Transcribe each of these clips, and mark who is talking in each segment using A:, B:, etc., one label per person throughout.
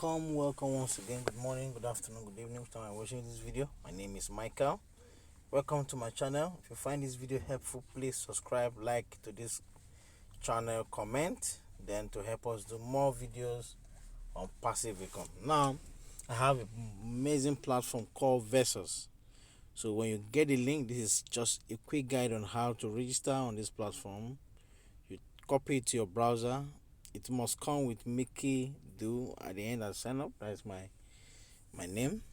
A: Welcome once again. Good morning, good afternoon, good evening. Time I'm watching this video. My name is Michael. Welcome to my channel. If you find this video helpful, please subscribe, like to this channel, comment, then to help us do more videos on passive income. Now, I have an amazing platform called Versus. So when you get the link, this is just a quick guide on how to register on this platform. You copy it to your browser. It must come with Mickey Do at the end and sign up. That's my name.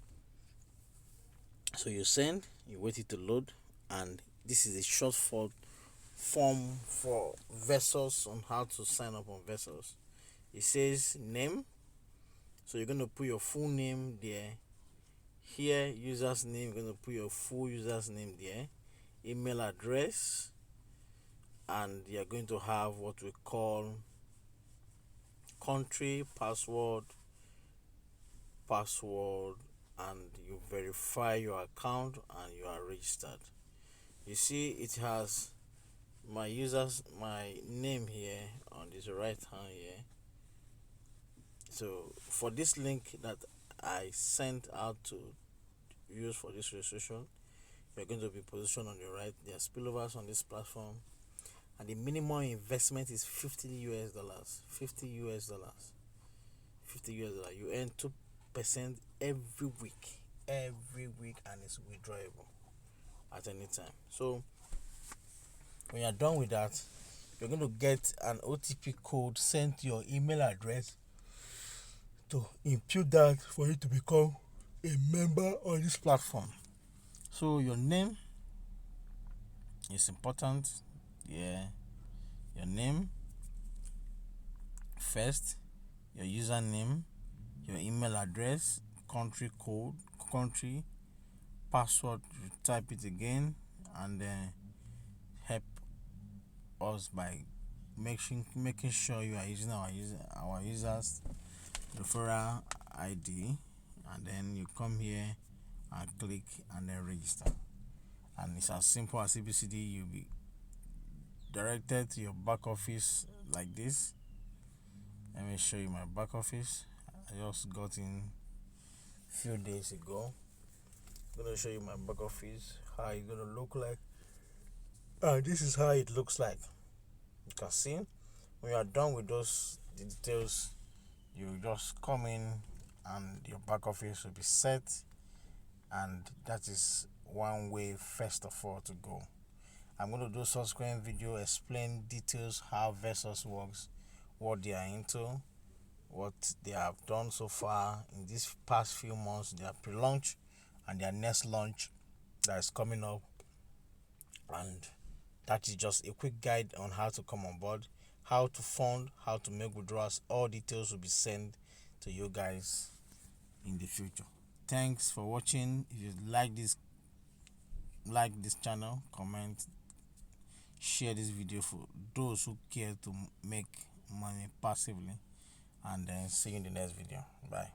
A: So you send, you wait it to load, and this is a short form for Versus on how to sign up on Versus. It says name, so you're gonna put your full name there. Here, user's name, you're gonna put your full user's name there. Email address, and you're going to have what we call country, password, and you verify your account and you are registered. You see it has my name here on this right hand here. So for this link that I sent out to use for this registration, you're going to be positioned on the right. There are spillovers on this platform, and the minimum investment is $50 US. $50 US. $50 US. You earn 2% every week, and it's withdrawable at any time. So when you're done with that, you're going to get an OTP code sent to your email address to impute that for you to become a member on this platform. So your name is important. Yeah, your name first, your username, your email address, country code, country, password. You type it again, and then help us by making sure you are using our users referral ID, and then you come here and click and then register. And it's as simple as ABCD. You'll be directed to your back office like this. Let me show you my back office. I just got in a few days ago. I'm gonna show you my back office, how it's gonna look like. This is how it looks like. You can see when you are done with those details, you just come in and your back office will be set, and that is one way first of all to go. I'm going to do subsequent video explain details how Versus works, what they are into, what they have done so far in these past few months, their pre-launch and their next launch that is coming up. And that is just a quick guide on how to come on board, how to fund, how to make withdrawals. All details will be sent to you guys in the future. Thanks for watching. If you like this channel, comment, share this video for those who care to make money passively, and then see you in the next video. Bye.